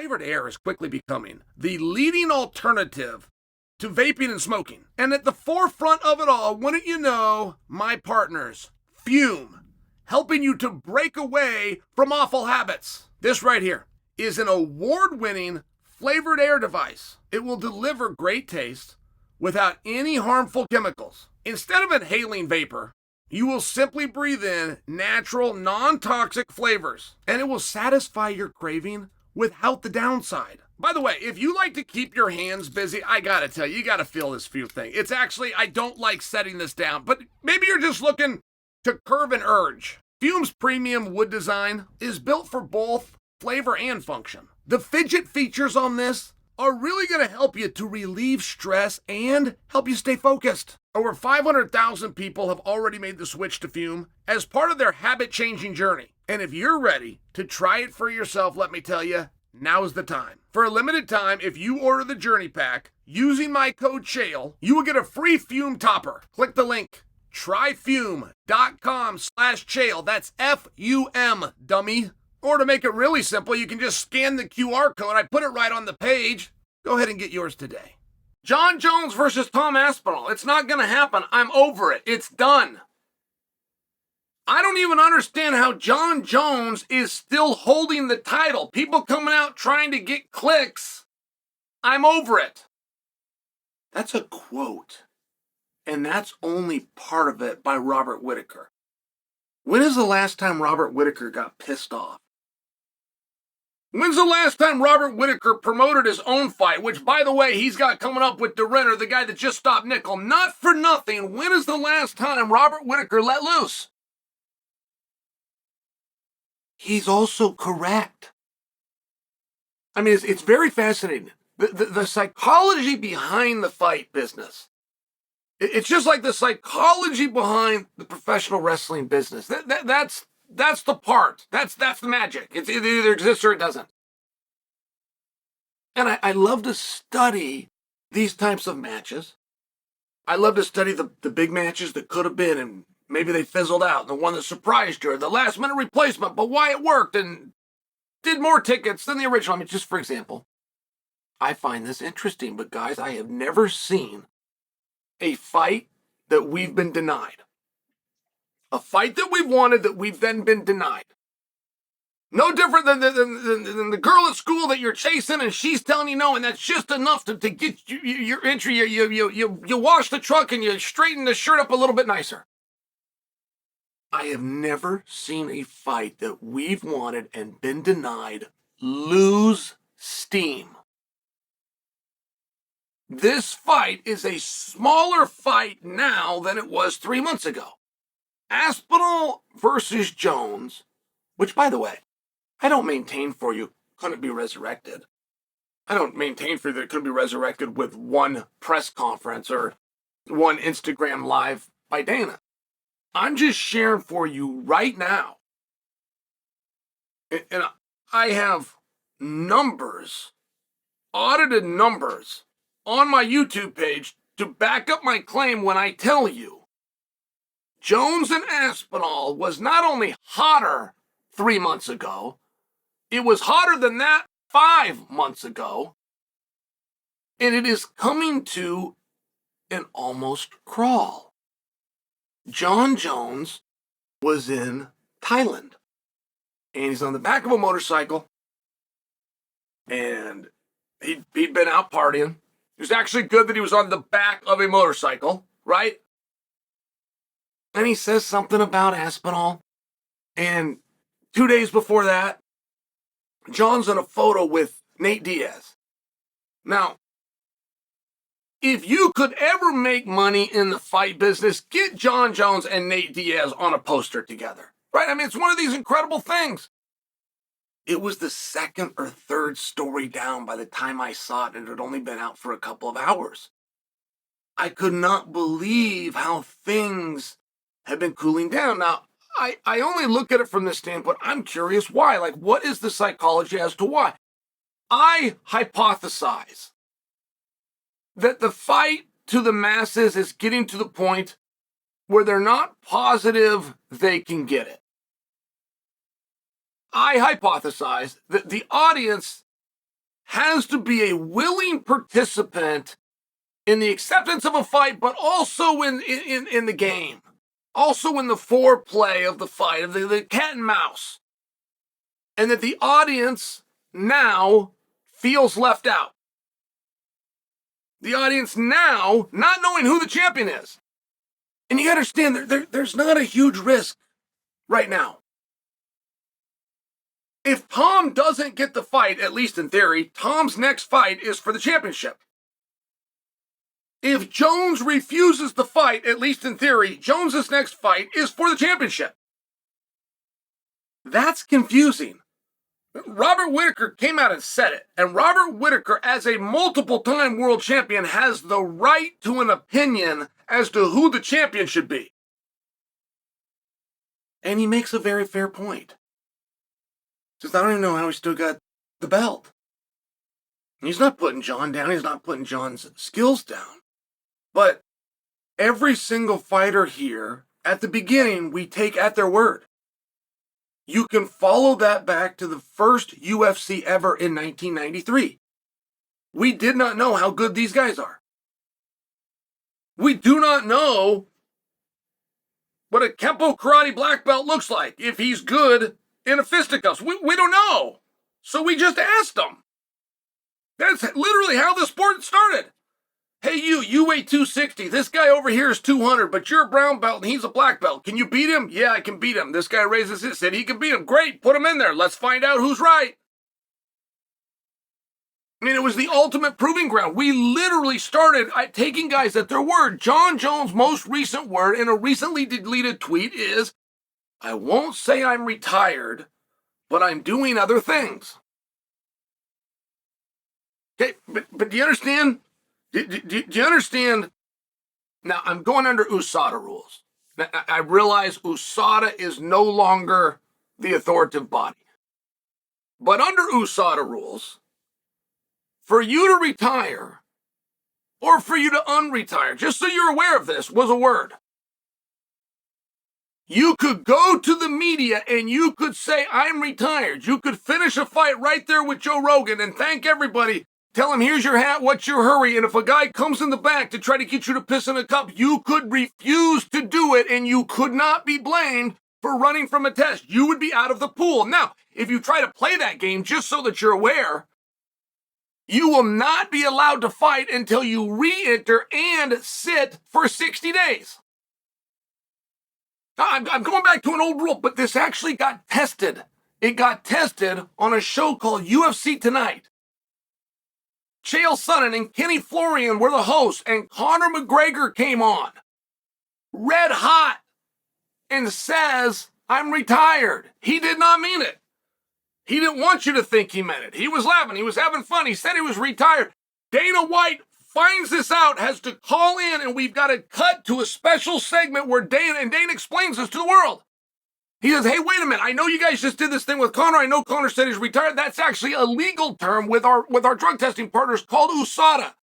Flavored air is quickly becoming the leading alternative to vaping and smoking. And at the forefront of it all, wouldn't you know, my partners, Fume, helping you to break away from awful habits. This right here is an award-winning flavored air device. It will deliver great taste without any harmful chemicals. Instead of inhaling vapor, you will simply breathe in natural, non-toxic flavors, and it will satisfy your craving without the downside. By the way, if you like to keep your hands busy, I gotta tell you, you gotta feel this Fume thing. It's actually, I don't like setting this down, but maybe you're just looking to curb an urge. Fume's premium wood design is built for both flavor and function. The fidget features on this are really going to help you to relieve stress and help you stay focused. Over 500,000 people have already made the switch to Fume as part of their habit-changing journey. And if you're ready to try it for yourself, let me tell you, now's the time. For a limited time, if you order the Journey Pack using my code Chael, you will get a free Fume topper. Click the link. Tryfume.com/Chael. That's F-U-M, dummy. Or to make it really simple, you can just scan the QR code. I put it right on the page. Go ahead and get yours today. Jon Jones versus Tom Aspinall. It's not going to happen. I'm over it. It's done. I don't even understand how Jon Jones is still holding the title. People coming out trying to get clicks. I'm over it. That's a quote. And that's only part of it by Robert Whittaker. When is the last time Robert Whittaker got pissed off? When's the last time Robert Whittaker promoted his own fight, which, by the way, he's got coming up with DeRenner, the guy that just stopped Nickel? Not for nothing. When is the last time Robert Whittaker let loose? He's also correct. I mean, it's very fascinating. The psychology behind the fight business. It's just like the psychology behind the professional wrestling business. That's the part. That's the magic. It either exists or it doesn't. And I love to study these types of matches. I love to study the big matches that could have been, and maybe they fizzled out. The one that surprised you, or the last minute replacement, but why it worked and did more tickets than the original. I mean, just for example, I find this interesting, but guys, I have never seen a fight that we've been denied. A fight that we've wanted that we've then been denied. No different than the girl at school that you're chasing and she's telling you no, and that's just enough to get your entry. You wash the truck and you straighten the shirt up a little bit nicer. I have never seen a fight that we've wanted and been denied lose steam. This fight is a smaller fight now than it was 3 months ago. Aspinall versus Jones, which, by the way, I don't maintain for you couldn't be resurrected. I don't maintain for you that it could be resurrected with one press conference or one Instagram live by Dana. I'm just sharing for you right now. And I have numbers, audited numbers, on my YouTube page to back up my claim when I tell you Jones and Aspinall was not only hotter 3 months ago, it was hotter than that 5 months ago, and it is coming to an almost crawl. Jon Jones was in Thailand, and he's on the back of a motorcycle, and he'd been out partying. It was actually good that he was on the back of a motorcycle, right? And he says something about Aspinall. And 2 days before that, John's in a photo with Nate Diaz. Now, if you could ever make money in the fight business, get Jon Jones and Nate Diaz on a poster together, right? I mean, it's one of these incredible things. It was the second or third story down by the time I saw it, and it had only been out for a couple of hours. I could not believe how things had been cooling down. Now, I only look at it from this standpoint. I'm curious why. Like, what is the psychology as to why? I hypothesize that the fight to the masses is getting to the point where they're not positive they can get it. I hypothesize that the audience has to be a willing participant in the acceptance of a fight, but also in the game. Also in the foreplay of the fight, of the cat and mouse. And that the audience now feels left out. The audience now not knowing who the champion is. And you understand, there's not a huge risk right now. If Tom doesn't get the fight, at least in theory, Tom's next fight is for the championship. If Jones refuses the fight, at least in theory, Jones's next fight is for the championship. That's confusing. Robert Whittaker came out and said it. And Robert Whittaker, as a multiple-time world champion, has the right to an opinion as to who the champion should be. And he makes a very fair point. Says, I don't even know how he still got the belt. And he's not putting Jon down. He's not putting Jon's skills down. But every single fighter here, at the beginning, we take at their word. You can follow that back to the first UFC ever in 1993. We did not know how good these guys are. We do not know what a Kempo karate black belt looks like, if he's good in a fisticuffs. We don't know. So we just asked him. That's literally how the sport started. Hey, you weigh 260. This guy over here is 200, but you're a brown belt and he's a black belt. Can you beat him? Yeah, I can beat him. This guy raises his, said he can beat him. Great, put him in there. Let's find out who's right. I mean, it was the ultimate proving ground. We literally started taking guys at their word. Jon Jones' most recent word in a recently deleted tweet is, I won't say I'm retired, but I'm doing other things. Okay, but do you understand? Do you understand? Now, I'm going under USADA rules. Now, I realize USADA is no longer the authoritative body. But under USADA rules, for you to retire or for you to unretire, just so you're aware of this, was a word. You could go to the media and you could say, I'm retired. You could finish a fight right there with Joe Rogan and thank everybody. Tell him, here's your hat, what's your hurry? And if a guy comes in the back to try to get you to piss in a cup, you could refuse to do it and you could not be blamed for running from a test. You would be out of the pool. Now, if you try to play that game, just so that you're aware, you will not be allowed to fight until you re-enter and sit for 60 days. Now, I'm going back to an old rule, but this actually got tested. It got tested on a show called UFC Tonight. Chael Sonnen and Kenny Florian were the hosts, and Conor McGregor came on, red hot, and says, I'm retired. He did not mean it. He didn't want you to think he meant it. He was laughing. He was having fun. He said he was retired. Dana White finds this out, has to call in, and we've got to cut to a special segment where Dana explains this to the world. He says, hey, wait a minute. I know you guys just did this thing with Conor. I know Conor said he's retired. That's actually a legal term with our drug testing partners called USADA.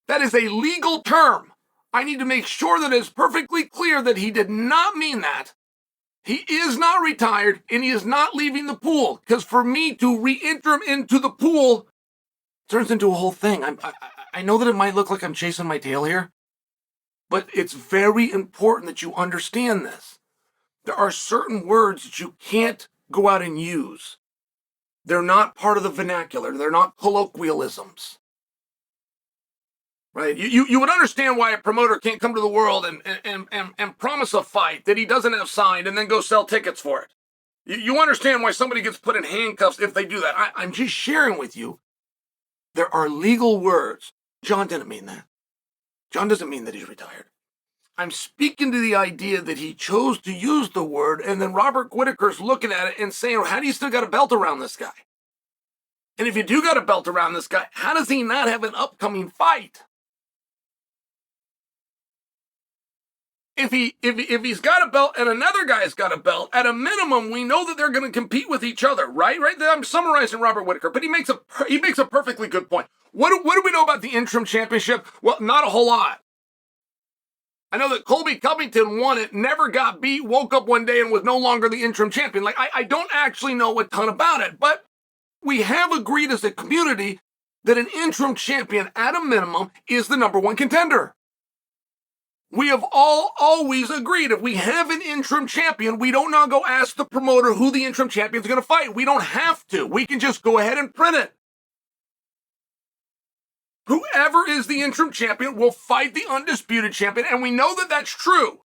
That is a legal term. I need to make sure that it's perfectly clear that he did not mean that. He is not retired, and he is not leaving the pool. Because for me to re-enter him into the pool turns into a whole thing. I know that it might look like I'm chasing my tail here, but it's very important that you understand this. There are certain words that you can't go out and use. They're not part of the vernacular. They're not colloquialisms. Right? You would understand why a promoter can't come to the world and promise a fight that he doesn't have signed and then go sell tickets for it. You understand why somebody gets put in handcuffs if they do that. I'm just sharing with you. There are legal words. Jon didn't mean that. Jon doesn't mean that he's retired. I'm speaking to the idea that he chose to use the word, and then Robert Whittaker's looking at it and saying, how do you still got a belt around this guy? And if you do got a belt around this guy, how does he not have an upcoming fight? If he's got a belt and another guy's got a belt, at a minimum, we know that they're going to compete with each other, right? I'm summarizing Robert Whittaker, but he makes a perfectly good point. What do we know about the interim championship? Well, not a whole lot. I know that Colby Covington won it, never got beat, woke up one day and was no longer the interim champion. I don't actually know a ton about it, but we have agreed as a community that an interim champion, at a minimum, is the number one contender. We have all always agreed if we have an interim champion, we don't now go ask the promoter who the interim champion is going to fight. We don't have to. We can just go ahead and print it. Whoever is the interim champion will fight the undisputed champion, and we know that that's true.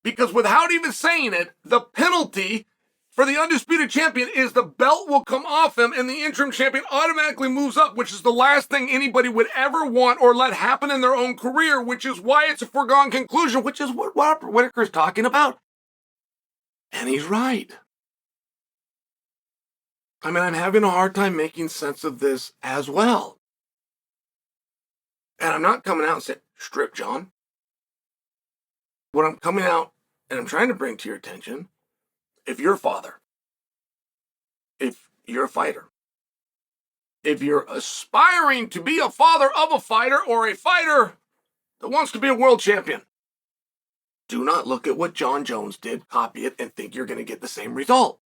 Because without even saying it, the penalty for the undisputed champion is the belt will come off him and the interim champion automatically moves up, which is the last thing anybody would ever want or let happen in their own career, which is why it's a foregone conclusion, which is what Whitaker's talking about. And he's right. I mean, I'm having a hard time making sense of this as well. And I'm not coming out and saying, strip Jon. What I'm coming out and I'm trying to bring to your attention, if you're a father, if you're a fighter, if you're aspiring to be a father of a fighter or a fighter that wants to be a world champion, do not look at what Jon Jones did, copy it, and think you're going to get the same result.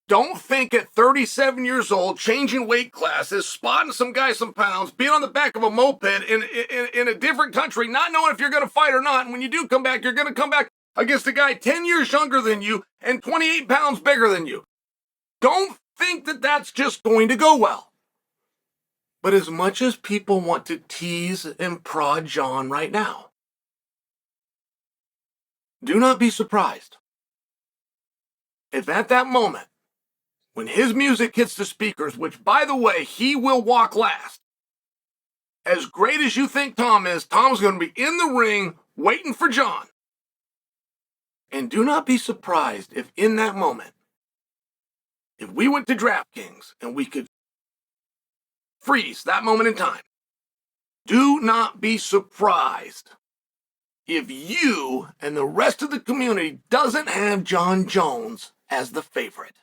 Don't think at 37 years old, changing weight classes, spotting some guy some pounds, being on the back of a moped in a different country, not knowing if you're going to fight or not, and when you do come back, you're going to come back against a guy 10 years younger than you and 28 pounds bigger than you. Don't think that that's just going to go well. But as much as people want to tease and prod Jon right now, do not be surprised if at that moment, when his music hits the speakers, which, by the way, he will walk last, as great as you think Tom is, Tom's going to be in the ring waiting for Jon. And do not be surprised if in that moment, if we went to DraftKings and we could freeze that moment in time, do not be surprised if you and the rest of the community doesn't have Jon Jones as the favorite.